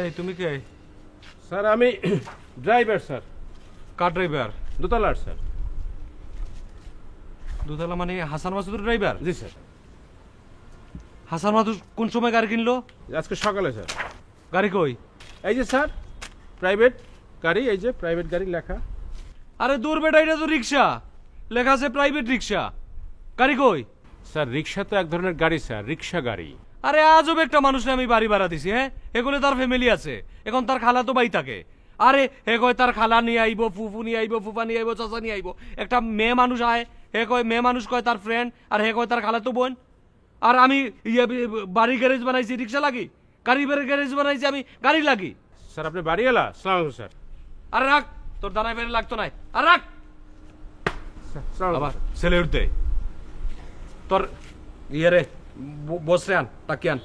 এই তুমি কে? স্যার আমি ড্রাইভার স্যার। Car driver? দোতলার স্যার। দুতলা মানে হাসান মাসুদের ড্রাইভার? জি স্যার। হাসান মাসুদ কোন সময় গাড়ি কিনলো? আজকে সকালে স্যার। গাড়ি কই? এই যে স্যার প্রাইভেট গাড়ি, এই যে প্রাইভেট গাড়ি লেখা। আরে দূর বেটা, এটা তো রিক্সা, লেখা আছে প্রাইভেট রিক্সা। গাড়ি কই? স্যার রিক্সা তো এক ধরনের গাড়ি স্যার, রিক্সা গাড়ি। আরে আজব একটা মানুষে আমি বাড়ি ভাড়া দিছি, হ্যাঁ? এগুলো তার ফ্যামিলি আছে, এখন তার খালা তো বাই থাকে। আরে হে কয় তার খালা নিয়ে আইব, ফুফু নিয়ে আইব, ফুফা নিয়ে আইব, চাচা নিয়ে আইব। একটা মেয়ে মানুষ আয়, হে কয় মেয়ে মানুষ কয় তার ফ্রেন্ড, আর হে কয় তার খালা তো বোন। আর আমি বাড়ি গ্যারেজ বানাইছি, রিক্সা লাগি। গাড়ি গ্যারেজ বানাইছি, আমি গাড়ি লাগি। স্যার আপনি বাড়ি এলা? সালাম আলাইকুম স্যার। আরে রাখ, তোর দানায় বেড়ে লাগতো নাই। আর রাখ আবার ছেলে উঠতে তোর ইয়ে রে, বসরে আন, তাকে আন।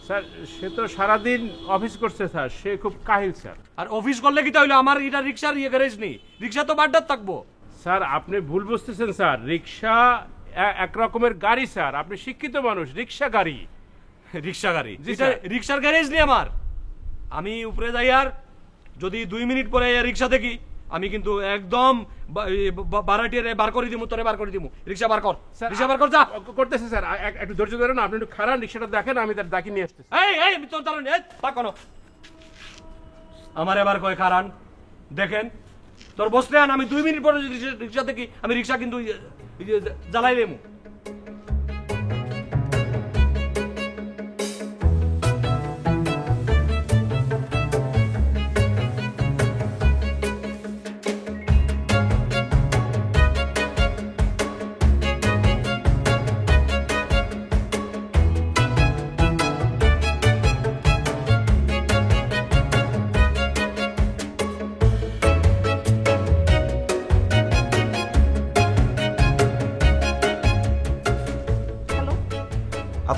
স্যার সে তো সারাদিন অফিস করছে স্যার, সে খুব কাহিল স্যার। আর অফিস করলে কি তাহলে আমার এটা রিক্সার ইয়ে গ্যারেজ নেই, রিক্সা তো বাড্ডার থাকবো। স্যার আপনি ভুল বুঝতেছেন স্যার, রিক্সা এক রকমের গাড়ি স্যার, আপনি শিক্ষিত মানুষ, রিক্সা গাড়ি। রিক্সা গাড়ি? জি স্যার। রিক্সার গ্যারেজ নেই আমার। আমি উপরে যাই, আর যদি 2 মিনিট পরে রিক্সা দেখি আমি কিন্তু একদম বারাটিয়ারে বার করে দিমু, তোরে বার করে দিমু। রিক্সা বার কর, রিক্সা বার কর, যা। করতেছে স্যার, একটু ধৈর্য ধরেন, আপনি একটু খারাপ রিক্সাটা দেখেন, আমি তার ডাকি নিয়ে আসতেছি। এই তোর দাঁড়ান, কোনো আমার এবার কয় কারণ দেখেন, তোর বসলে আন, আমি 2 মিনিট পরে যদি রিক্সা দেখি আমি রিক্সা কিন্তু জ্বালাই দেবো।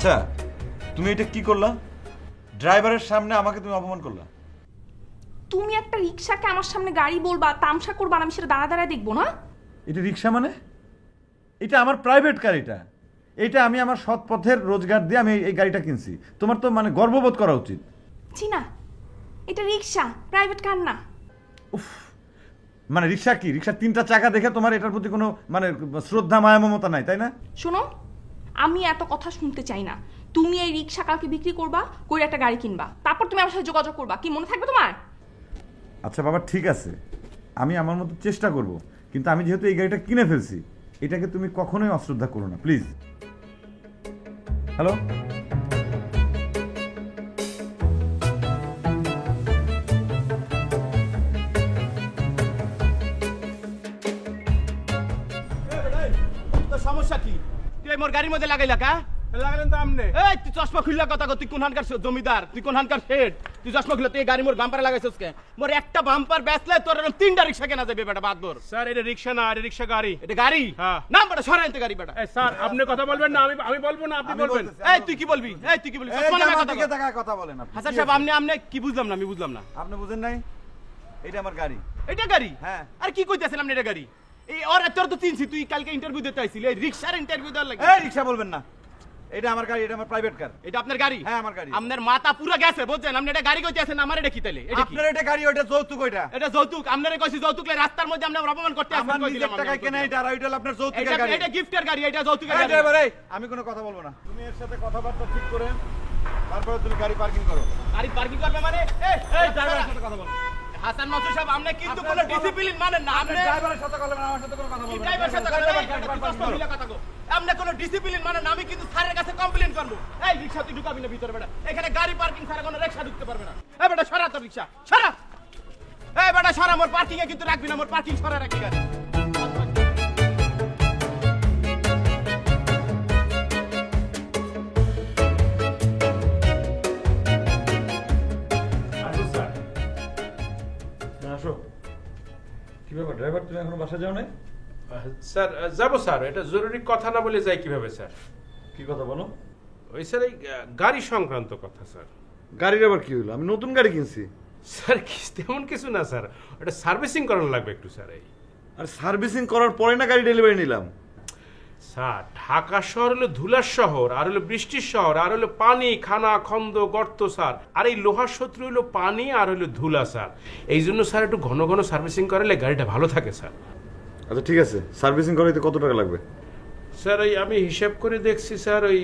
আচ্ছা তুমি এটা কি করলা? ড্রাইভারের সামনে আমাকে তুমি অপমান করলা। তুমি একটা রিক্সাকে আমার সামনে গাড়ি বলবা, তামসা করবা, আর আমি সেটা দাঁড়া দাঁড়ায় দেখবো না? এটা রিক্সা মানে? এটা আমার প্রাইভেট কার। এটা আমি আমার সৎ পথের রোজগার দিয়ে আমি এই গাড়িটা কিনছি। তোমার তো মানে গর্ববোধ করা উচিত। জি না, এটা রিক্সা, প্রাইভেট কার না। উফ, মানে রিক্সা কি? রিক্সার 3টা চাকা দেখে তোমার এটার প্রতি কোনো মানে শ্রদ্ধা মায়া মমতা নাই, তাই না? শোনো, আমি এত কথা শুনতে চাই না। তুমি এই রিক্সা কালকে বিক্রি করবা, করে একটা গাড়ি কিনবা, তারপর তুমি আমার সাথে যোগাযোগ করবা। কি মনে থাকবে তোমার? আচ্ছা বাবা, ঠিক আছে, আমি আমার মতো চেষ্টা করব, কিন্তু আমি যেহেতু এই গাড়িটা কিনে ফেলছি, এটাকে তুমি কখনোই অশ্রদ্ধা করো না, প্লিজ। হ্যালো, সমস্যা কি? তুই মোর গাড়ির মধ্যে লাগাইলা কা? লাগালেন তো আমনে। এই তুই চশমা খুললা কথা কর, তুই কোনখানকার জমিদার, তুই কোনখানকার হেড? তুই চশমা খুললা, তুই গাড়ি মোর বাম্পারে লাগাইছিস কে? মোর একটা বাম্পার বেচলে তোর এরকম 3টা রিকশা কেনা যাবে বেটা, বাদ দর। স্যার এটা রিক্সা না, এটা রিক্সা গাড়ি। এটা গাড়ি? হ্যাঁ। না বেটা, সরাইতে গাড়ি বেটা। এই স্যার আপনি কথা বলবেন না, আমি বলবো না, আপনি বলবেন। এই তুই কি বলবি? এই তুই কি বলবি? চশমা লাগা কথা কর। কথা বলেন আপনি। হাসান সাহেব, আপনি কি বুঝলাম না, আমি বুঝলাম না। আপনি বুঝেন নাই? এটা আমার গাড়ি। এটা গাড়ি? হ্যাঁ। আর কি কইতাছেন আপনি? এটা গাড়ি? এই ওর তোর তো চিনছি, তুই কালকে ইন্টারভিউ দিতে আইছিলি, এই রিকশার ইন্টারভিউ দেওয়ার লাগি। এই রিক্সা বলবেন না, এটা আমার গাড়ি, এটা আমার প্রাইভেট কার। এটা আপনার গাড়ি? হ্যাঁ, আমার গাড়ি। আপনার মাথা পুরো গেছে, বুঝছেন? আপনি এটা গাড়ি কইতেছেন, আমার এটা কি তাইলে? এটা কি? আপনার এটা গাড়ি, ওটা যৌতুক। ওইটা এটা যৌতুক? আপনারে কইছি যৌতুকলে রাস্তার মধ্যে আপনি অপমান করতে আসেন, আমার কই নিজের দিলাম আমি। টাকায় কেনা এটা, আর ওইটা হলো আপনার যৌতুকের এটা গাড়ি। এটা গিফটের গাড়ি, এটা যৌতুকের এই গাড়ি। ড্রাইভার, এই আমি কোনো কথা বলবো না। তুমি এর সাথে কথাবার্তা ঠিক করে তারপরে তুমি গাড়ি পার্কিং করো। গাড়ি পার্কিং করবে মানে? এই ড্রাইভারের সাথে কথা বলো। হাসান মাসুদ সাহেব, আপনি কিন্তু কোনো ডিসিপ্লিন মানেন না। আপনি ড্রাইভারের সাথে কথা বলবেন, আমার সাথে কোনো কথা বলবেন না। ড্রাইভারের সাথে কথা বলেন, কথা কো। আপনি কোনো ডিসিপ্লিন মানেন না, আমি কিন্তু স্যারের কাছে কমপ্লেইন করব। এই রিকশা তুই ঢুকাবি না ভিতরে বেটা। এখানে গাড়ি পার্কিং ছাড়া কোনো রিকশা ঢুকতে পারবে না। এই বেটা সরা তো রিকশা, সরা। এই বেটা সরা, মোর পার্কিং এ কিন্তু রাখবি না, মোর পার্কিং সরা রাখবি গাড়ি। আসো। কি ব্যাপার ড্রাইভার, তুমি এখনো বাসা যাও নাই? স্যার যাবো স্যার, এটা জরুরি কথা না বলে যাই কিভাবে স্যার? কি কথা বলো? ওই স্যার এই গাড়ি সংক্রান্ত কথা স্যার। গাড়ির আবার কি হলো? আমি নতুন গাড়ি কিনছি। স্যার তেমন কিছু না স্যার, ওটা সার্ভিসিং করানো লাগবে একটু স্যার। এই আর সার্ভিসিং করার পরে না গাড়ি ডেলিভারি নিলাম। স্যার ঢাকা শহর হলো ধুলার শহর, আর হলো বৃষ্টির শহর, আর হলো পানি, খানা, খন্দ, গর্ত স্যার। আর এই লোহার শত্রু হলো পানি আর হলো ধুলা স্যার। এই জন্য স্যার একটু ঘন ঘন সার্ভিসিং করালে গাড়িটা ভালো থাকে স্যার। আচ্ছা ঠিক আছে, সার্ভিসিং করাইতে কত টাকা লাগবে? স্যার ওই আমি হিসাব করে দেখছি স্যার, ওই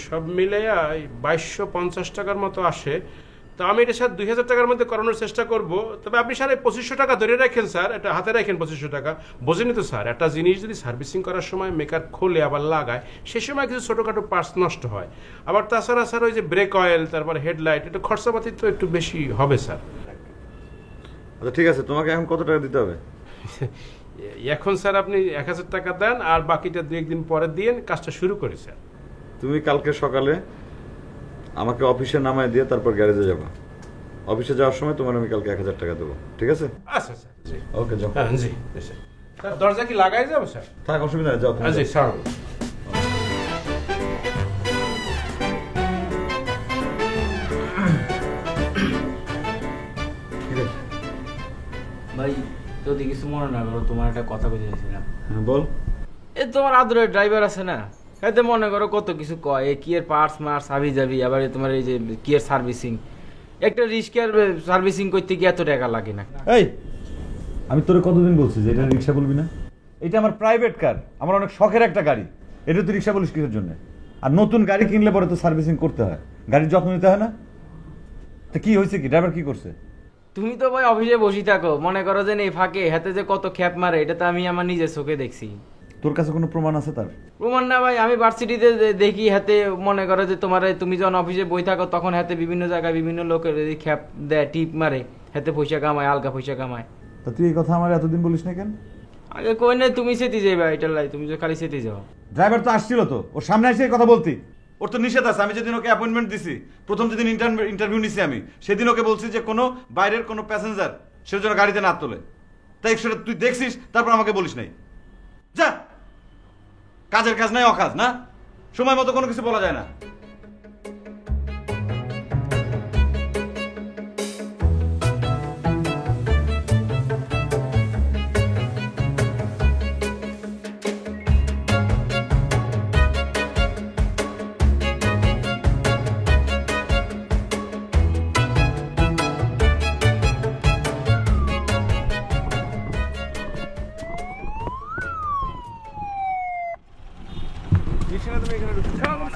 সব মিলাইয়া 2250 টাকার মতো আসে। তো আমি এটা স্যার 2000 টাকার মধ্যে করানোর চেষ্টা করব। তবে আপনি স্যার এই 2500 টাকা ধরে রাখেন স্যার, এটা হাতে রাখেন 2500 টাকা। বোঝেনি তো স্যার, একটা জিনিস যদি সার্ভিসিং করার সময় মেকার খোলে আবার লাগায়, সে সময় কিছু ছোটোখাটো পার্টস নষ্ট হয়। আবার তাছাড়া স্যার ওই যে ব্রেক অয়েল, তারপর হেডলাইট, এটা খরচাপাতি তো একটু বেশি হবে স্যার। আচ্ছা ঠিক আছে, তোমাকে এখন কত টাকা দিতে হবে? এখন স্যার আপনি 1000 টাকা দেন, আর বাকিটা 2-1 দিন পরে দিয়ে কাজটা শুরু করি স্যার। তুমি কালকে সকালে আমাকে অফিসে নামায় দিয়ে তারপর গ্যারেজে যাবো। অফিসে যাওয়ার সময় তোমার আমি কালকে 1000 টাকা দেবো, ঠিক আছে? আচ্ছা স্যার, জি ওকে, যাও। হ্যাঁ জি স্যার। স্যার দরজা কি লাগাই যাবো স্যার? থাক, অসুবিধা নেই, যাও তুমি। জি স্যার। ভাই যদি কিছু মনে না করো, তোমার একটা কথা বলতে চাইছিলাম। হ্যাঁ বল। এ তোমার আদরের ড্রাইভার আছে না, এতে মনে করো কত কিছু কয়, এ কিয়ের পার্টস মার্স হাবি যাবি, আবার তোমার এই যে কিয়ের সার্ভিসিং, একটা রিস্কের সার্ভিসিং করতে গিয়ে এত টাকা লাগে না। এই, আমি তোরে কতদিন বলছি যে এটা রিক্সা বলবি না? এটা আমার প্রাইভেট কার, আমার অনেক শখের একটা গাড়ি। এটা তুই রিক্সা বলিস কিসের জন্য? আর নতুন গাড়ি কিনলে পরে তো সার্ভিসিং করতে হয়, গাড়ির যত্ন নিতে হয় না? তো কি হয়েছে, কি ড্রাইভার কি করছে? তুমি তো ভাই অফিসে বসে থাকো, মনে করো যে এই ফাঁকে হাতে যে কত খ্যাপ মারে, এটা তো আমি আমার নিজের চোখে দেখছি। তোর কাছে কোনো প্রমাণ আছে তার? প্রমাণ না ভাই, আমি ভার্সিটিতে দেখি হাতে, মনে করো যে তোমার তুমি যখন অফিসে বই থাকো তখন হাতে বিভিন্ন জায়গায় বিভিন্ন লোকের খ্যাপ দেয়, টিপ মারে, হাতে পয়সা কামায়, আলগা পয়সা কামায়। তা তুই এই কথা আমার এতদিন বলিস না কেন? আগে কই না তুমি সেটি যাই ভাই, এটার লাই তুমি যে খালি সেটি যাও। ড্রাইভার তো আসছিল, তো ওর সামনে এসে এই কথা বলতি? ওর তো নিষেধ আছে। আমি যেদিন ওকে অ্যাপয়েন্টমেন্ট দিছি, প্রথম যেদিন ইন্টারভিউ নিছি আমি, সেদিন ওকে বলছি যে কোনো বাইরের কোনো প্যাসেঞ্জার সে যেন গাড়িতে না তোলে। তাই সেটা তুই দেখছিস, তারপর আমাকে বলিস নাই। যা, কাজের কাজ নাই অকাজ না, সময় মতো কোনো কিছু বলা যায় না।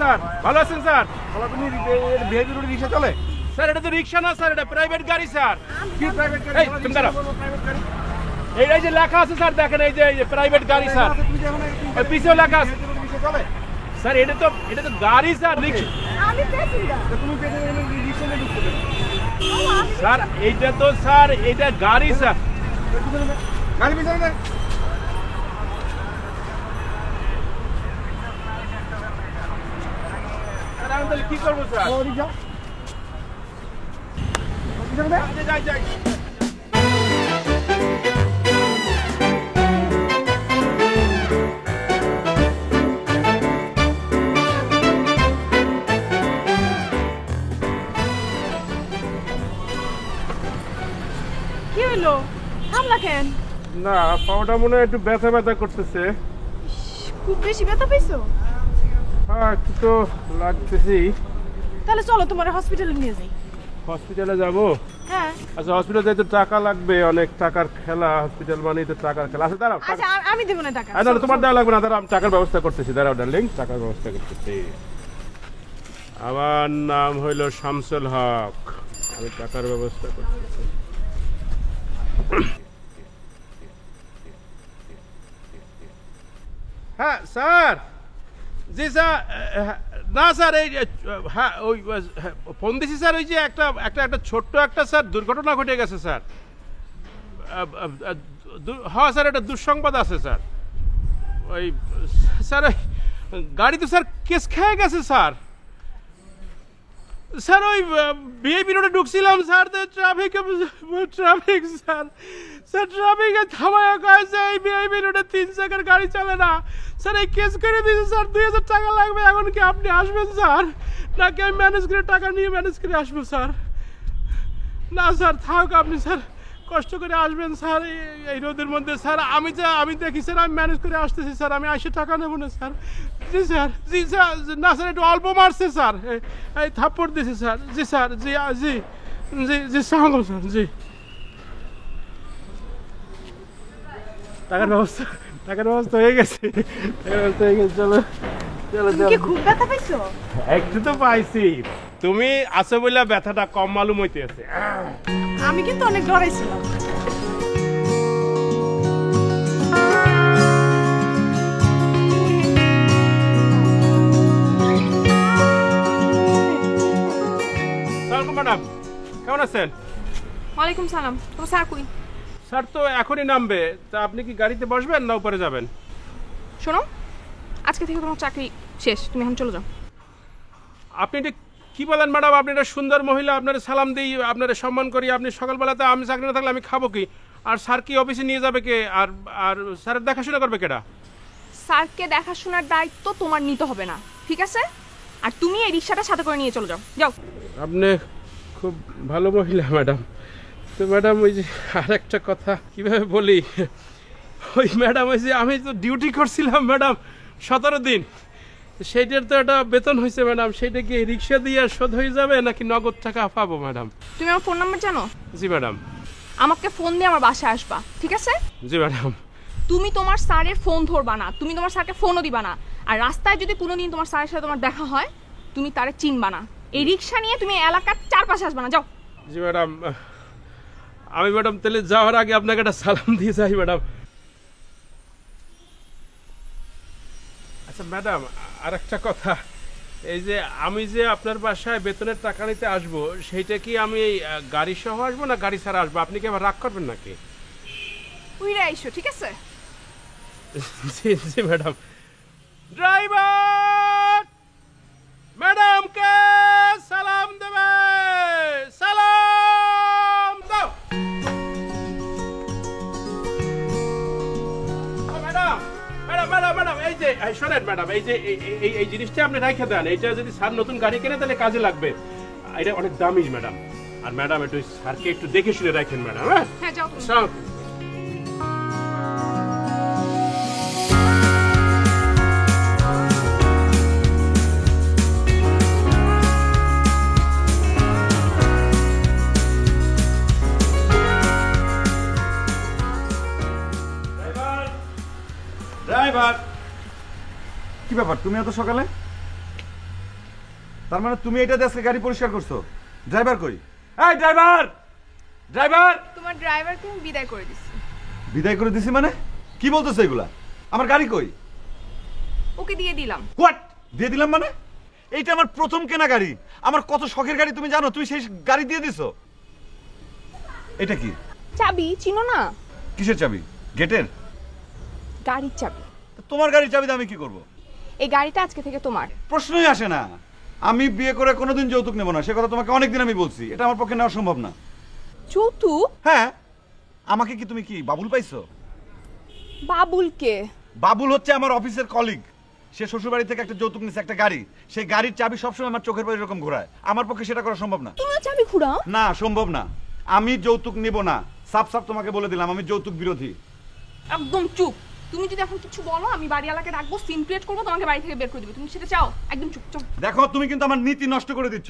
স্যার ভালো আছেন স্যার তুমি ভিআইপি রোডে রিক্সা চলে? স্যার এটা তো রিক্সা না স্যার, এটা প্রাইভেট গাড়ি স্যার। কি প্রাইভেট গাড়ি? এই তুমি দাঁড়াও, এই যে লেখা আছে স্যার, দেখেন এই যে প্রাইভেট গাড়ি স্যার, তুমি যে এখন ওই পিছেও লেখা আছে রিক্সা চলে? স্যার। এটা তো গাড়ি স্যার, রিক্সা আমি প্যাসেঞ্জার। তুমি রিক্সা নিয়ে ঢুকতে দেবে? স্যার। এইটা তো স্যার, এটা গাড়ি স্যার। গাড়ি পিছনে দেয়। স্যার আমি তাহলে কি করবো স্যার? ও রিক্সা পিছনে দেয়। যাই কি হলো? থামলা কেন? না, পাওটা মনে হয় একটু ব্যথা ব্যথা করতেছে। খুব বেশি ব্যথা পেয়েছো? হ্যাঁ একটু তো লাগতেছি। তাহলে চলো তোমার হসপিটালে নিয়ে যাই। হসপিটালে যাব? হ্যাঁ। আচ্ছা হসপিটালে যাইতে টাকা লাগবে, অনেক টাকার খেলা, হসপিটাল মানেই তো টাকার খেলা। আচ্ছা দাঁড়াও, আচ্ছা আমি দেবো না টাকা। না তোমার দেওয়া লাগবে না, দাঁড়াও আমি টাকার ব্যবস্থা করতেছি। দাঁড়াও ডার্লিং, টাকার ব্যবস্থা করতেছি। আমার নাম হইল শামসুল হক, আমি টাকার ব্যবস্থা করতেছি। হ্যাঁ স্যার, জি স্যার। না স্যার, এই হ্যাঁ ওই ফোন দিছি স্যার, ওই যে একটা ছোট্ট একটা স্যার দুর্ঘটনা ঘটে গেছে স্যার। হ্যাঁ স্যার, এটা দুঃসংবাদ আছে স্যার। ওই স্যার গাড়ি তো স্যার কেস খেয়ে গেছে স্যার। স্যার ওই ভিআইপি রোডে ঢুকছিলাম স্যার, ট্রাফিক স্যার, ট্রাফিকে থামায় কয়েছে এই ভিআইপি রোডে 3 চাকার গাড়ি চলে না স্যার। এই কেস করে দিয়েছে স্যার, 2000 টাকা লাগবে। এখন কি আপনি আসবেন স্যার, নাকি আমি ম্যানেজ করে টাকা নিয়ে ম্যানেজ করে আসবো স্যার? না স্যার থাক, আপনি স্যার কষ্ট করে আসবেন স্যার এই রোদের মধ্যে স্যার। আমি দেখি স্যার, আমি ম্যানেজ করে আসতেছি স্যার, আমি এসে টাকা নেবো না স্যার। জি স্যার, জি স্যার। না স্যার একটু অল্প মারছে স্যার, এই থাপ্পড় দিয়েছে স্যার। জি স্যার, জি জি জি জি সালাম স্যার। জি টাকার ব্যবস্থা হয়ে গেছে, চলো চলো তুমি কি খুব ব্যথা পেয়েছো? একটু তো পাইছি, তুমি আছো বলে ব্যথাটা কম মালুম হইতে আছে। আমি কিন্তু অনেক ডরাইছিলাম। ম্যাডাম কেমন আছেন? ওয়ালাইকুম সালাম। তোমার স্যার কই? স্যার তো এখনই নামবে, তা আপনি কি গাড়িতে বসবেন না উপরে যাবেন? শোনো, আজকে থেকে তোমার চাকরি শেষ, তুমি এখন চলে যাও। আপনি এটা কি বলেন ম্যাডাম? আপনি একটা সুন্দর মহিলা, আপনার সালাম দিই, আপনার সম্মান করি। আপনি সকালবেলাতে আমি চাকরি না থাকলে আমি খাবো কি? আর স্যার কি অফিসে নিয়ে যাবে কে? আর স্যারের দেখাশোনা করবে কেটা? স্যারকে দেখাশোনার দায়িত্ব তোমার নিতে হবে না, ঠিক আছে? আর তুমি এই রিক্সাটা সাথে করে নিয়ে চলে যাও, যাও। আপনি খুব ভালো মহিলা ম্যাডাম। তো ম্যাডাম ওই যে আর একটা কথা কিভাবে বলি, ওই ম্যাডাম ওই যে আমি তো ডিউটি করছিলাম ম্যাডাম 17 দিন, সেইটার তো একটা বেতন হয়েছে ম্যাডাম। সেইটা কি রিক্সা দিয়ে শোধ হয়ে যাবে নাকি নগদ টাকা পাবো ম্যাডাম? তুমি আমার ফোন নাম্বার জানো? জি ম্যাডাম। আমাকে ফোন দিয়ে আমার বাসায় আসবা, ঠিক আছে? জি ম্যাডাম। তুমি তোমার স্যারের ফোন ধরবা না, তুমি তোমার স্যারকে ফোনও দিবা না। আর রাস্তায় যদি কোনোদিন তোমার স্যারের সাথে তোমার দেখা হয়, তুমি তারে চিনবা না। এই রিক্সা নিয়ে তুমি এলাকার চারপাশে আসবা না, যাও। জি ম্যাডাম। আমি ম্যাডাম তাহলে যাওয়ার আগে আপনাকে একটা সালাম দিয়ে যাই ম্যাডাম। আচ্ছা ম্যাডাম, আর একটা কথা, এই যে আমি যে আপনার বাসায় বেতনের টাকা নিতে আসবো, সেইটা কি আমি এই গাড়ি সহ আসবো না গাড়ি ছাড়া আসবো? আপনি কি আবার রাগ করবেন নাকি? উইরা আইসো, ঠিক আছে? জি জি ম্যাডাম। ড্রাইভার ম্যাডামকে সালাম দেবে, সালাম দাও। ম্যাডাম ম্যাডাম ম্যাডাম ম্যাডাম এই যে শোনেন ম্যাডাম, এই যে এই জিনিসটা আপনি রাখে দেন। এইটা যদি স্যার নতুন গাড়ি কেনে তাহলে কাজে লাগবে। এটা অনেক দামি ম্যাডাম। আর ম্যাডাম একটু স্যারকে একটু দেখে শুনে রাখেন ম্যাডাম। হ্যাঁ হ্যাঁ, যাও তুমি। সব ড্রাইভার, কি ব্যাপার তুমি এত সকালে? তার মানে তুমি এটা দিয়ে আজকে গাড়ি পরিষ্কার করছো? ড্রাইভার কই? এই ড্রাইভার, ড্রাইভার! তোমার ড্রাইভারকে আমি বিদায় করে দিচ্ছি। বিদায় করে দিছি মানে? কি বলতেছো এগুলা? আমার গাড়ি কই? ওকে দিয়ে দিলাম। হোয়াট? দিয়ে দিলাম মানে? এইটা আমার প্রথম কেনা গাড়ি, আমার কত শখের গাড়ি তুমি জানো? তুমি সেই গাড়ি দিয়ে দিছো? এটা কি? চাবি চিনো না? কিসের চাবি? গেটের? গাড়ির চাবি। তোমার গাড়ির চাবি দিয়ে আমি কি করব? এই গাড়িটা আজকে থেকে তোমার। প্রশ্নই আসে না। আমি বিয়ে করে কোনোদিন যৌতুক নেব না, সে কথা তোমাকে অনেকদিন আমি বলছি। এটা আমার পক্ষে নেওয়া সম্ভব না। যৌতুক? হ্যাঁ। আমাকে কি তুমি কি বাবুল পাইছো? বাবুলকে? বাবুল হচ্ছে আমার অফিসের কলিগ। সে শ্বশুরবাড়ি থেকে একটা যৌতুক নিছে, একটা গাড়ি। সেই গাড়ির চাবি সবসময় আমার চোখের পরে এরকম ঘোরায়। আমার পক্ষে সেটা করা সম্ভব না। তুমিও চাবি ঘুরাও? না, সম্ভব না। আমি যৌতুক নেব না। সাফ সাফ তোমাকে বলে দিলাম, আমি যৌতুক বিরোধী। একদম চুপ। তুমি যদি এখন কিছু বলো আমি বাড়িওয়ালাকে ডাকবো, সিন ক্রিয়েট করবো, তোমাকে বাড়ি থেকে বের করে দিবে। তুমি সেটা চাও? একদম চুপ চুপ। দেখো, তুমি কিন্তু আমার নীতি নষ্ট করে দিচ্ছ।